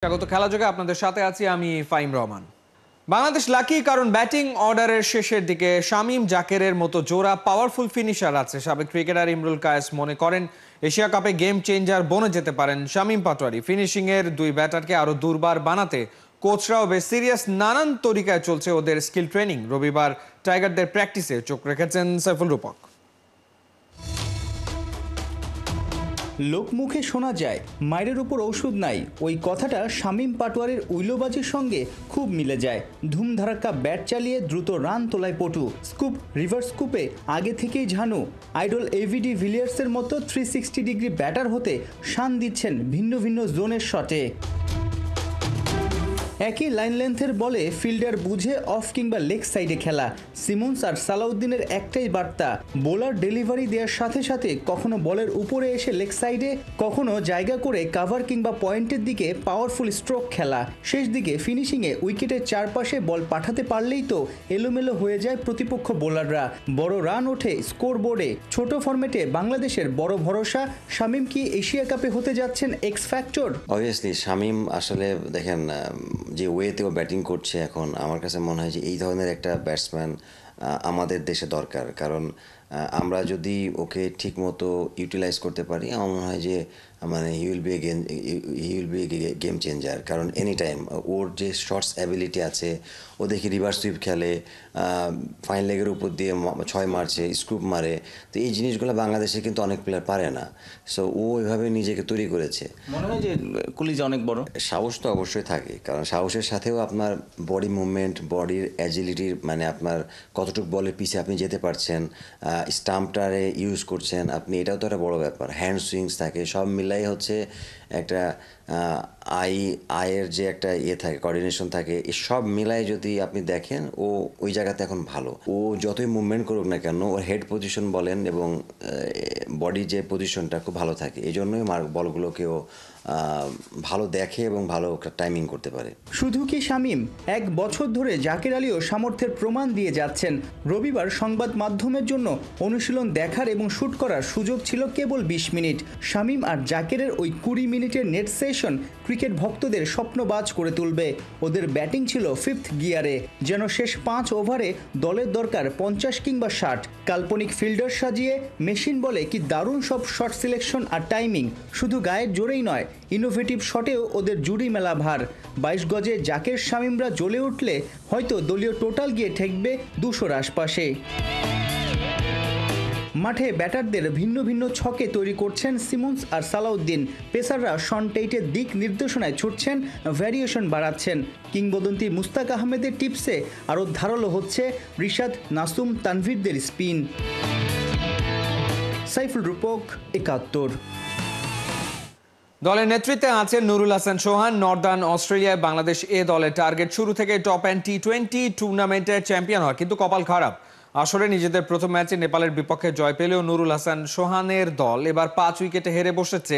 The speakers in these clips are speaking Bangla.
স্বাগত খেলাযোগে আপনাদের সাথে আছি আমি ফাইম রহমান। বাংলাদেশ লাকি কারণ ব্যাটিং অর্ডারের শেষের দিকে শামীম জাকেরের মতো জোড়া পাওয়ারফুল ফিনিশার আছে। সাবেক ক্রিকেটার ইমরুল কায়েস মনে করেন এশিয়া কাপে গেম চেঞ্জার বনে যেতে পারেন শামীম পাটোয়ারি। ফিনিশিং এর দুই ব্যাটারকে আরো দুর্বার বানাতে কোচরাও বেশ সিরিয়াস, নানান তরিকায় চলছে ওদের স্কিল ট্রেনিং। রবিবার টাইগারদের প্র্যাকটিসে চোখ রেখেছেন সাইফুল রূপক। লোকমুখে শোনা যায় মায়ের উপর ঔষধ নাই, ওই কথাটা শামীম পাটোয়ারির উইলোবাজির সঙ্গে খুব মিলে যায়। ধুমধারাক্কা ব্যাট চালিয়ে দ্রুত রান তোলায় পটু, স্কুপ রিভার্স স্কুপে আগে থেকেই ঝানু। আইডল এভিডি ভিলিয়ার্সের মতো 360 ডিগ্রি ব্যাটার হতে শান দিচ্ছেন ভিন্ন ভিন্ন জোনের শটে। একই লাইন লেন্থের বলে ফিল্ডার বুঝে অফ কিংবা লেগ সাইডে খেলা। সিমন্স আর সালাউদ্দিনের একটাই বার্তা, বোলার ডেলিভারি দেওয়ার সাথে সাথে কখনো বলের উপরে এসে লেগ সাইডে, কখনো জায়গা করে কাভার কিংবা পয়েন্টের দিকে পাওয়ারফুল স্ট্রোক খেলা। শেষ দিকে ফিনিশিংয়ে উইকেটের চারপাশে বল পাঠাতে পারলেই তো এলোমেলো হয়ে যায় প্রতিপক্ষ বোলাররা। বড় রান ওঠে স্কোর বোর্ডে। ছোট ফরম্যাটে বাংলাদেশের বড় ভরসা। শামীম কি এশিয়া কাপে হতে যাচ্ছেন এক্স ফ্যাক্টর? অবভিয়াসলি শামীম আসলে দেখেন যে ওয়েতেও ব্যাটিং করছে এখন, আমার কাছে মনে হয় যে এই ধরনের একটা ব্যাটসম্যান আমাদের দেশে দরকার। কারণ আমরা যদি ওকে ঠিক মতো ইউটিলাইজ করতে পারি, আমার মনে হয় যে মানে he will be game changer. কারণ এনি টাইম ওর যে শর্টস অ্যাবিলিটি আছে, ও দেখি রিভার্স সুইপ খেলে, ফাইন লেগের উপর দিয়ে 6 মারছে, স্কুপ মারে। তো এই জিনিসগুলো বাংলাদেশে কিন্তু অনেক প্লেয়ার পারে না। সো ও ওইভাবে নিজেকে তৈরি করেছে। মনে হয় যে কলিজা অনেক বড়। সাহস তো অবশ্যই থাকে, কারণ সাহসের সাথেও আপনার বডি মুভমেন্ট, বডির অ্যাজিলিটির মানে আপনার কতটুকু বলের পিছিয়ে আপনি যেতে পারছেন, স্টাম্পটারে ইউজ করছেন আপনি, এটাও তো একটা বড় ব্যাপার। হ্যান্ড সুইংস থাকে, সব মিলাই হচ্ছে একটা আয়ের যে একটা থাকে, কোঅর্ডিনেশন থাকে, এই সব মিলাই যদি আপনি দেখেন ও ওই জায়গাতে এখন ভালো। ও যতই মুভমেন্ট করুক না কেন, ওর হেড পজিশন বলেন এবং বডি যে পজিশনটা খুব ভালো থাকে। এই জন্যই বলগুলোকেও ভালো দেখে এবং ভালো টাইমিং করতে পারে। শুধু কি শামীম, 1 বছর ধরে জাকের আলীও সামর্থ্যের প্রমাণ দিয়ে যাচ্ছেন। রবিবার সংবাদ মাধ্যমের জন্য অনুশীলন দেখার এবং শুট করার সুযোগ ছিল কেবল 20 মিনিট। শামীম আর জাকেরের ওই 20 মিনিটের নেট সেশন ক্রিকেট ভক্তদের স্বপ্নবাজ করে তুলবে। ওদের ব্যাটিং ছিল 5th গিয়ারে, যেন শেষ 5 ওভারে দলের দরকার 50 কিংবা 60। কাল্পনিক ফিল্ডার সাজিয়ে মেশিন বলে কি দারুণ সব শট সিলেকশন আর টাইমিং। শুধু গায়ের জোরেই নয়, ইনোভেটিভ শটেও ওদের জুড়ি মেলা ভার। 22 গজে জাকের শামীমরা জ্বলে উঠলে হয়তো দলীয় টোটাল গিয়ে ঠেকবে 200-র আশপাশে। মাঠে ব্যাটারদের ভিন্ন ভিন্ন ছকে তৈরি করছেন সিমন্স আর সালাউদ্দিন। পেসাররা শন টেইটের দিক নির্দেশনায় ছুটছেন, ভ্যারিয়েশন বাড়াচ্ছেন। কিংবদন্তি মুস্তাক আহমেদের টিপসে আরও ধারালো হচ্ছে রিশাদ, নাসুম, তানভীরদের স্পিন। সাইফুল রূপক, 71। দলের নেতৃত্বে আছেন নুরুল হাসান সোহান। নর্দার্ন অস্ট্রেলিয়ায় বাংলাদেশ এ দলের টার্গেট শুরু থেকে টপ অ্যান্ড টি20 টুর্নামেন্টের চ্যাম্পিয়ন হওয়া, কিন্তু কপাল খারাপ। আসরে নিজেদের প্রথম ম্যাচে নেপালের বিপক্ষে জয় পেলেও নুরুল হাসান সোহানের দল এবার 5 উইকেটে হেরে বসেছে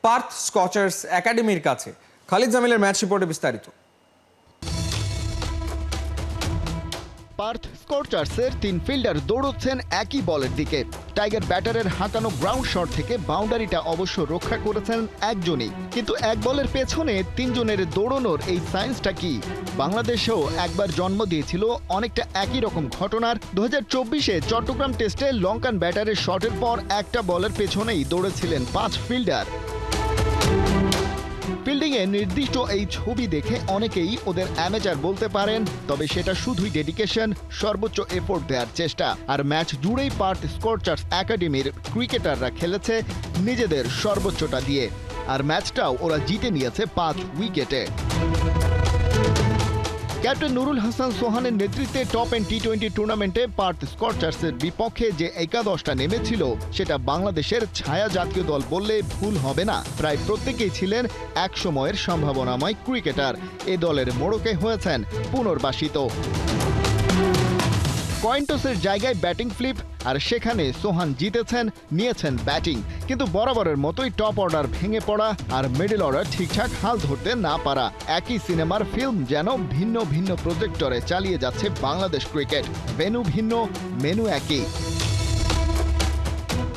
পার্থ স্কচার্স একাডেমির কাছে। খালিদ জামিলের ম্যাচ রিপোর্টে বিস্তারিত। পার্থ স্কচার্সের 3 ফিল্ডার দৌড়চ্ছেন একই বলের দিকে। টাইগার ব্যাটারের হাঁকানো গ্রাউন্ড শট থেকে বাউন্ডারিটা অবশ্য রক্ষা করেছেন একজনই, কিন্তু এক বলের পেছনে 3 জনের দৌড়নোর এই সায়েন্সটা কি? বাংলাদেশেও একবার জন্ম দিয়েছিল অনেকটা একই রকম ঘটনার। 2024-এ চট্টগ্রাম টেস্টে লঙ্কান ব্যাটারের শটের পর একটা বলের পেছনেই দৌড়েছিলেন 5 ফিল্ডার। ফিল্ডিংয়ে নির্দিষ্ট এই ছবি দেখে অনেকেই ওদের অ্যামেচার বলতে পারেন, তবে সেটা শুধুই ডেডিকেশন, সর্বোচ্চ এফোর্ট দেওয়ার চেষ্টা। আর ম্যাচ জুড়েই পার্থ স্কচার্স একাডেমির ক্রিকেটাররা খেলেছে নিজেদের সর্বোচ্চটা দিয়ে, আর ম্যাচটাও ওরা জিতে নিয়েছে 5 উইকেটে। ক্যাপ্টেন নুরুল হাসান সোহানের নেতৃত্বে টপ এন্ড টি20 টুর্নামেন্টে পার্থ স্কচার্সের বিপক্ষে যে একাদশটা নেমেছিল, সেটা বাংলাদেশের ছায়া জাতীয় দল বললে ভুল হবে না। প্রায় প্রত্যেকেই ছিলেন এক সময়ের সম্ভাবনাময় ক্রিকেটার। এ দলের মোড়কে হয়েছেন পুনর্বাসিত। কয়েন্টসের জায়গায় ব্যাটিং ফ্লিপ, আর সেখানে সোহান জিতেছেন, নিয়েছেন ব্যাটিং। কিন্তু বরাবরের মতোই টপ অর্ডার ভেঙে পড়া আর মিডল অর্ডার ঠিকঠাক হাল ধরতে না পারা। একই সিনেমার ফিল্ম যেন ভিন্ন ভিন্ন প্রজেক্টরে চালিয়ে যাচ্ছে বাংলাদেশ ক্রিকেট। ভেন্যু ভিন্ন, মেনু একই।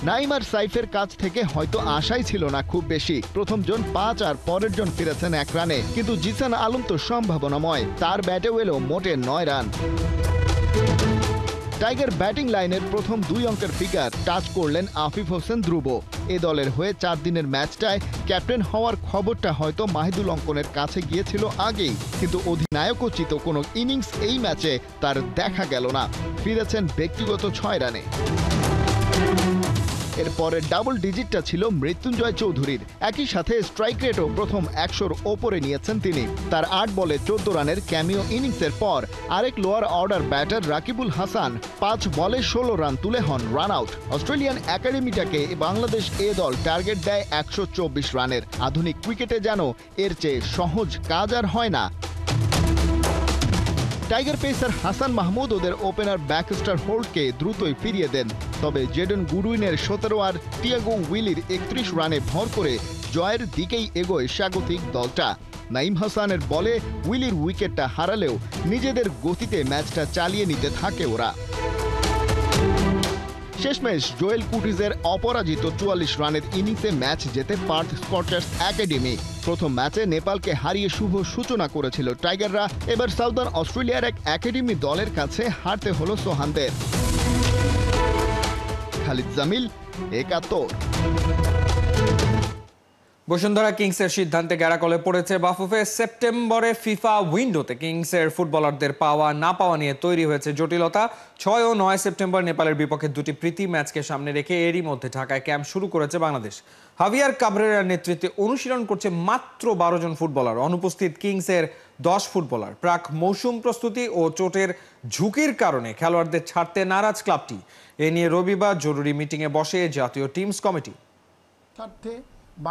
নাইম আর সাইফের কাছ থেকে হয়তো আশাই ছিল না খুব বেশি। প্রথম জন 5 আর পরের জন ফিরেছেন 1 রানে, কিন্তু জিসান আলম তো সম্ভাবনাময়, তার ব্যাটেও এলো মোটে 9 রান। টাইগার ব্যাটিং লাইনের প্রথম 2 অঙ্কের ফিগার টাচ করলেন আফিফ হোসেন ধ্রুব। এ দলের হয়ে 4 দিনের ম্যাচটায় ক্যাপ্টেন হওয়ার খবরটা হয়তো মাহিদুল অঙ্কনের কাছে গিয়েছিল আগেই, কিন্তু অধিনায়কোচিত কোনো ইনিংস এই ম্যাচে তার দেখা গেল না। ফিরেছেন ব্যক্তিগত 6 রানে। এরপরে ডাবল ডিজিটটা ছিল মৃত্যুঞ্জয় চৌধুরীর। একই সাথে স্ট্রাইক রেটও প্রথম 100-র ওপরে নিয়েছেন তিনি। তার 8 বলে 14 রানের ক্যামিও ইনিংসের পর আরেক lower order batter Rakibul Hasan 5 বলে 16 রান তুলে হন রান আউট। অস্ট্রেলিয়ান একাডেমিটাকে বাংলাদেশ এ দল টার্গেট দেয় 124 রানের। আধুনিক ক্রিকেটে যেন এর চেয়ে সহজ কাজ আর হয় না। টাইগার পেসার হাসান মাহমুদ ওদের ওপেনার ব্যাকস্টার হোল্ডকে দ্রুতই ফিরিয়ে দেন, তবে জেডন গুডউইনের 17 আর টিয়াগো উইলির 31 রানে ভর করে জয়ের দিকেই এগোয় স্বাগতিক দলটা। নাইম হাসানের বলে উইলির উইকেটটা হারালেও নিজেদের গতিতে ম্যাচটা চালিয়ে নিতে থাকে ওরা। শেষমেশ জোয়েল কুটিজের অপরাজিত 44 রানের ইনিংসে ম্যাচ জেতে পার্থ স্কচার্স একাডেমি। প্রথম ম্যাচে নেপালকে হারিয়ে শুভ সূচনা করেছিল টাইগাররা। এবার সাউদার্ন অস্ট্রেলিয়ার এক একাডেমি দলের কাছে হারতে হলো সোহানদের। খালিদ জামিল, 71। বসুন্ধরা কিংসের সিদ্ধান্তে গ্যারাকলে পড়েছে বাফুফে। সেপ্টেম্বরে ফিফা উইন্ডোতে কিংসের ফুটবলারদের পাওয়া না পাওয়া নিয়ে তৈরি হয়েছে জটিলতা। 6 ও 9 সেপ্টেম্বর নেপালের বিপক্ষে 2টি প্রীতি ম্যাচকে সামনে রেখে এরই মধ্যে ঢাকায় ক্যাম্প শুরু করেছে বাংলাদেশ। হাভিয়ার কাবরেরার নেতৃত্বে অনুশীলন করছে মাত্র 12 জন ফুটবলার। অনুপস্থিত কিংসের 10 ফুটবলার। প্রাক মৌসুম প্রস্তুতি ও চোটের ঝুঁকির কারণে খেলোয়াড়দের ছাড়তে নারাজ ক্লাবটি। এ নিয়ে রবিবার জরুরি মিটিংয়ে বসে জাতীয় টিমস কমিটি।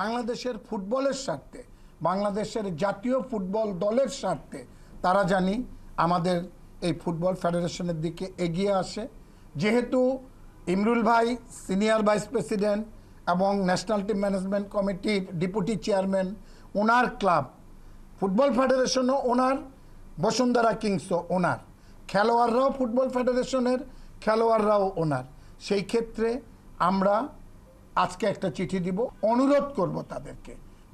বাংলাদেশের ফুটবলের স্বার্থে, বাংলাদেশের জাতীয় ফুটবল দলের স্বার্থে তারা জানি আমাদের এই ফুটবল ফেডারেশনের দিকে এগিয়ে আসে। যেহেতু ইমরুল ভাই সিনিয়র ভাইস প্রেসিডেন্ট এবং ন্যাশনাল টিম ম্যানেজমেন্ট কমিটির ডেপুটি চেয়ারম্যান, ওনার ক্লাব, ফুটবল ফেডারেশনও ওনার, বসুন্ধরা কিংসও ওনার, খেলোয়াড়রাও ফুটবল ফেডারেশনের, খেলোয়াড়রাও ওনার। সেই ক্ষেত্রে আমরা আজকে একটা চিঠি দিব, অনুরোধ করব তাদেরকে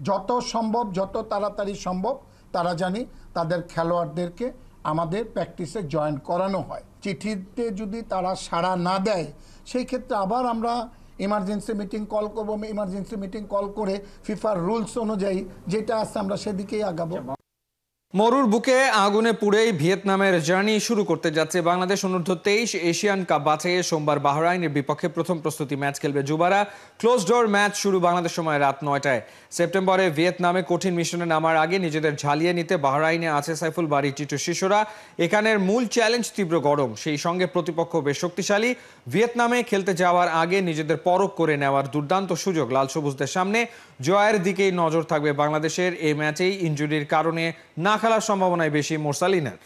যত সম্ভব, যত তাড়াতাড়ি সম্ভব তারা জানি তাদের খেলোয়াড়দেরকে আমাদের প্র্যাকটিসে জয়েন করানো হয়। চিঠিতে যদি তারা সাড়া না দেয় সেই ক্ষেত্রে আবার আমরা ইমার্জেন্সি মিটিং কল করব। ইমার্জেন্সি মিটিং কল করে ফিফার রুলস অনুযায়ী যেটা আছে আমরা সেদিকেই আগাবো। মরুর বুকে আগুনে পুড়েই ভিয়েতনামের জার্নি শুরু করতে যাচ্ছে বাংলাদেশ। অনূর্ধ্ব-23 এশিয়ান কাপ বাছাইয়ে সোমবার বাহরাইনের বিপক্ষে প্রথম প্রস্তুতি ম্যাচ খেলবে যুবারা। ক্লোজ ডোর ম্যাচ শুরু বাংলাদেশ সময় রাত 9টায়। সেপ্টেম্বরে ভিয়েতনামে কঠিন মিশনে নামার আগে নিজেদের ঝালিয়ে নিতে বাহরাইনে আছে সাইফুল বারী টিটু শিশুরা। এখানের মূল চ্যালেঞ্জ তীব্র গরম, সেই সঙ্গে প্রতিপক্ষ বেশ শক্তিশালী। ভিয়েতনামে খেলতে যাওয়ার আগে নিজেদের পরখ করে নেওয়ার দুর্দান্ত সুযোগ লাল সবুজদের সামনে। জয়ের দিকেই নজর থাকবে বাংলাদেশের। এই ম্যাচেই ইনজুরির কারণে না খেলার সম্ভাবনাই বেশি মোরসালিনের।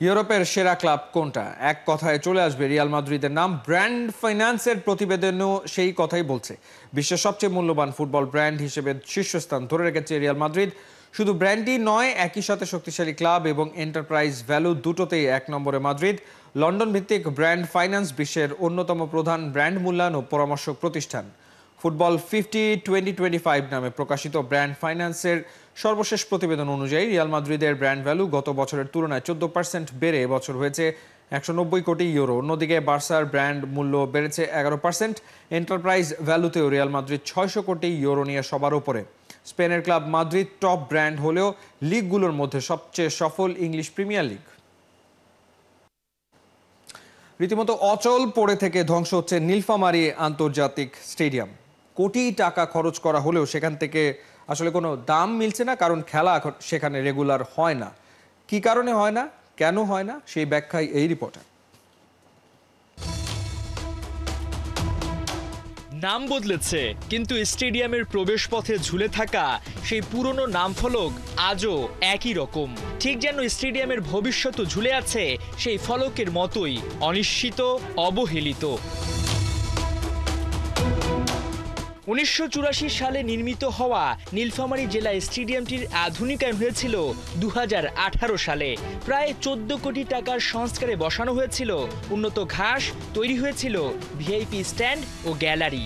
ইউরোপের সেরা ক্লাব কোনটা? এক কথায় চলে আসবে রিয়াল মাদ্রিদের নাম। ব্র্যান্ড ফাইন্যান্সের প্রতিবেদনও সেই কথাই বলছে। বিশ্বের সবচেয়ে মূল্যবান ফুটবল ব্র্যান্ড হিসেবে শীর্ষস্থান ধরে রেখেছে রিয়াল মাদ্রিদ। শুধু ব্র্যান্ডই নয়, একই সাথে শক্তিশালী ক্লাব এবং এন্টারপ্রাইজ ভ্যালু দুটোতেই 1 নম্বরে মাদ্রিদ। লন্ডন ভিত্তিক ব্র্যান্ড ফাইন্যান্স বিশ্বের অন্যতম প্রধান ব্র্যান্ড মূল্যায়ন ও পরামর্শক প্রতিষ্ঠান। ফুটবল 50-2025 নামে প্রকাশিত ব্র্যান্ড ফাইন্যান্সের সর্বশেষ প্রতিবেদন অনুযায়ী রিয়াল মাদ্রিদের ব্র্যান্ড ভ্যালু গত বছরের তুলনায় 14% বেড়ে এবছর হয়েছে 190 কোটি ইউরো। অন্যদিকে বার্সার ব্র্যান্ড মূল্য বেড়েছে 11%। এন্টারপ্রাইজ ভ্যালুতেও রিয়াল মাদ্রিদ 600 কোটি ইউরো নিয়ে সবার উপরে। স্পেনের ক্লাব মাদ্রিদ টপ ব্র্যান্ড হলেও লিগগুলোর মধ্যে সবচেয়ে সফল ইংলিশ প্রিমিয়ার লিগ। রীতিমতো অচল পড়ে থেকে ধ্বংস হচ্ছে নীলফামারী আন্তর্জাতিক স্টেডিয়াম। কোটি টাকা খরচ করা হলেও সেখান থেকে আসলে কোনো দাম মিলছে না, কারণ খেলা সেখানে রেগুলার হয় না। কি কারণে হয় না, কেন হয় না, সেই ব্যাখ্যাই এই রিপোর্টে। নাম বদলেছে, কিন্তু স্টেডিয়ামের প্রবেশপথে ঝুলে থাকা সেই পুরনো নামফলক আজও একই রকম। ঠিক যেন স্টেডিয়ামের ভবিষ্যৎ ঝুলে আছে সেই ফলকের মতোই, অনিশ্চিত, অবহেলিত। 1984 সালে নির্মিত হওয়া নীলফামারী জেলা স্টেডিয়ামটির আধুনিকায়ন হয়েছিল 2018 সালে। প্রায় 14 কোটি টাকার সংস্কারে বসানো হয়েছিল উন্নত ঘাস, তৈরি হয়েছিল ভিআইপি স্ট্যান্ড ও গ্যালারি।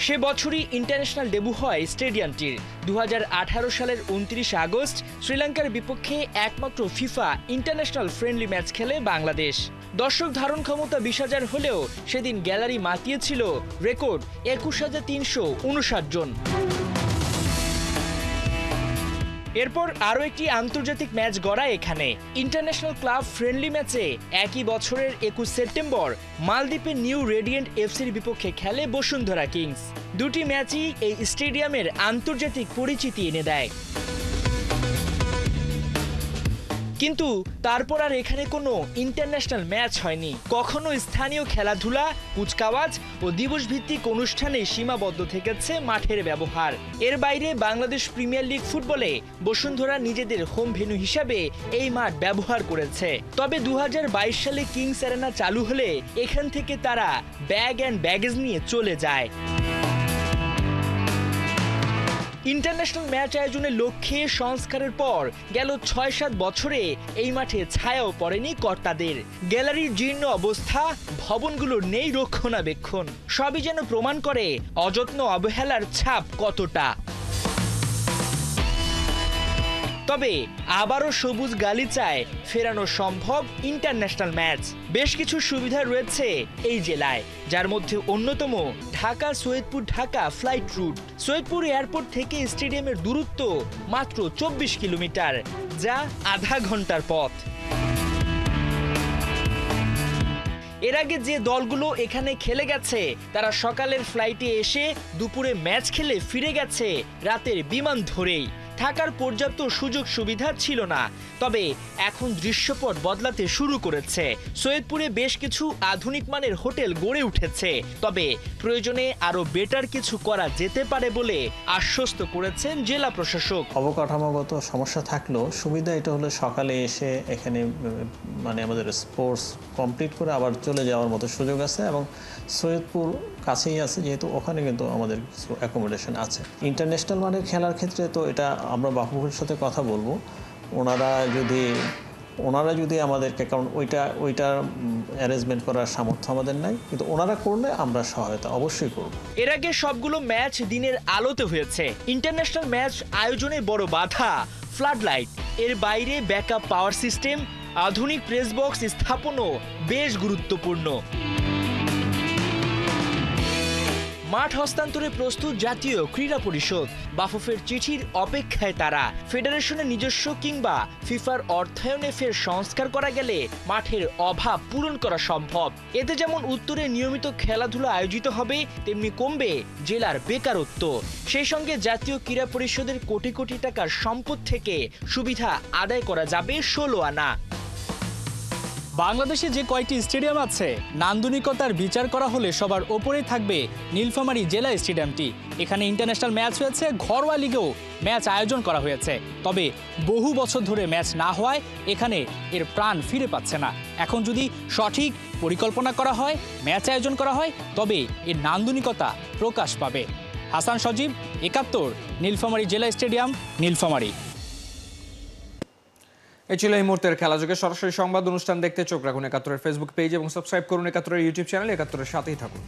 সে বছরই ইন্টারন্যাশনাল ডেবু হয় স্টেডিয়ামটির। 2018 সালের 29 আগস্ট শ্রীলঙ্কার বিপক্ষে একমাত্র ফিফা ইন্টারন্যাশনাল ফ্রেন্ডলি ম্যাচ খেলে বাংলাদেশ। দর্শক ধারণ ক্ষমতা 20,000 হলেও সেদিন গ্যালারি মাতিয়েছিল রেকর্ড 21,359 জন। এরপর আরও একটি আন্তর্জাতিক ম্যাচ গড়ায় এখানে। ইন্টারন্যাশনাল ক্লাব ফ্রেন্ডলি ম্যাচে একই বছরের 21 সেপ্টেম্বর মালদ্বীপের নিউ রেডিয়েন্ট এফসির বিপক্ষে খেলে বসুন্ধরা কিংস। দুটি ম্যাচই এই স্টেডিয়ামের আন্তর্জাতিক পরিচিতি এনে দেয়। কিন্তু তারপর আর এখানে কোনো ইন্টারন্যাশনাল ম্যাচ হয়নি। কখনো স্থানীয় খেলাধুলা, কুচকাওয়াজ ও দিবস ভিত্তিক অনুষ্ঠানে সীমাবদ্ধ থেকেছে মাঠের ব্যবহার। এর বাইরে বাংলাদেশ প্রিমিয়ার লিগ ফুটবলে বসুন্ধরা নিজেদের হোম ভেন্যু হিসাবে এই মাঠ ব্যবহার করেছে। তবে 2022 সালে কিংস অ্যারেনা চালু হলে এখান থেকে তারা ব্যাগ অ্যান্ড ব্যাগেজ নিয়ে চলে যায়। ইন্টারন্যাশনাল ম্যাচ আয়োজনের লক্ষ্যে সংস্কারের পর গেল 6-7 বছরে এই মাঠে ছায়াও পড়েনি কর্তাদের। গ্যালারির জীর্ণ অবস্থা, ভবনগুলোর নেই রক্ষণাবেক্ষণ, সবই যেন প্রমাণ করে অযত্ন অবহেলার ছাপ কতটা। তবে আবারও সবুজ গালিচায় ফেরানো সম্ভব ইন্টারন্যাশনাল ম্যাচ। বেশ কিছু সুবিধা রয়েছে এই জেলায়, যার মধ্যে অন্যতম Dhaka Saidpur Dhaka flight route. Saidpur airport থেকে স্টেডিয়ামের দূরত্ব মাত্র 24 কিলোমিটার, যা আধা ঘন্টার পথ। এর আগে যে দলগুলো এখানে খেলে গেছে তারা সকালের ফ্লাইটে এসে দুপুরে ম্যাচ খেলে ফিরে গেছে রাতের বিমান ধরেই। থাকার পর্যাপ্ত সুযোগ সুবিধা ছিল না। তবে এখন দৃশ্যপট বদলাতে শুরু করেছে। সৈয়দপুরে বেশ কিছু আধুনিক মানের হোটেল গড়ে উঠেছে। তবে প্রয়োজনে আরো বেটার কিছু করা যেতে পারে বলে আশ্বস্ত করেছেন জেলা প্রশাসক। অবকাঠামোগত সমস্যা থাকলেও সুবিধা এটা হলো সকালে এসে এখানে মানে আমাদের স্পোর্টস কমপ্লিট করে আবার চলে যাওয়ার মতো সুযোগ আছে, এবং সৈয়দপুর কাছেই আছে যেহেতু ওখানে কিন্তু আমাদের কিছু অ্যাকোমোডেশন আছে। ইন্টারন্যাশনাল মানের খেলার ক্ষেত্রে তো এটা আমরা বাফুফের সাথে কথা বলবো, ওনারা যদি আমাদেরকে, কারণ ওইটা অ্যারেঞ্জমেন্ট করার সামর্থ্য আমাদের নাই, কিন্তু ওনারা করলে আমরা সহায়তা অবশ্যই করব। এর আগে সবগুলো ম্যাচ দিনের আলোতে হয়েছে। ইন্টারন্যাশনাল ম্যাচ আয়োজনে বড় বাধা ফ্লাড লাইট। এর বাইরে ব্যাকআপ পাওয়ার সিস্টেম, আধুনিক প্রেস বক্স স্থাপনও বেশ গুরুত্বপূর্ণ। মাঠ হস্তান্তরে প্রস্তুত জাতীয় ক্রীড়া পরিষদ। বাফুফের চিঠির অপেক্ষায় তারা। ফেডারেশনের নিজস্ব কিংবা ফিফার অর্থায়নে ফের সংস্কার করা গেলে মাঠের অভাব পূরণ করা সম্ভব। এতে যেমন উত্তরে নিয়মিত খেলাধুলা আয়োজিত হবে, তেমনি কমবে জেলার বেকারত্ব। সেই সঙ্গে জাতীয় ক্রীড়া পরিষদের কোটি কোটি টাকার সম্পদ থেকে সুবিধা আদায় করা যাবে 16 আনা। বাংলাদেশে যে কয়েকটি স্টেডিয়াম আছে, নান্দনিকতার বিচার করা হলে সবার ওপরেই থাকবে নীলফামারী জেলা স্টেডিয়ামটি। এখানে ইন্টারন্যাশনাল ম্যাচ হয়েছে, ঘরোয়া লিগেও ম্যাচ আয়োজন করা হয়েছে। তবে বহু বছর ধরে ম্যাচ না হওয়ায় এখানে এর প্রাণ ফিরে পাচ্ছে না। এখন যদি সঠিক পরিকল্পনা করা হয়, ম্যাচ আয়োজন করা হয়, তবে এর নান্দনিকতা প্রকাশ পাবে। হাসান সজীব, 71, নীলফামারী জেলা স্টেডিয়াম, নীলফামারী। এই ছিল এই মুহূর্তের খেলাযোগে। সরাসরি সংবাদ অনুষ্ঠান দেখতে চোখ রাখুন 71-এর ফেসবুক পেজ এবং সাবস্ক্রাইব করুন 71-এর ইউটিউব চ্যানেল। 71-এর সাথেই থাকুন।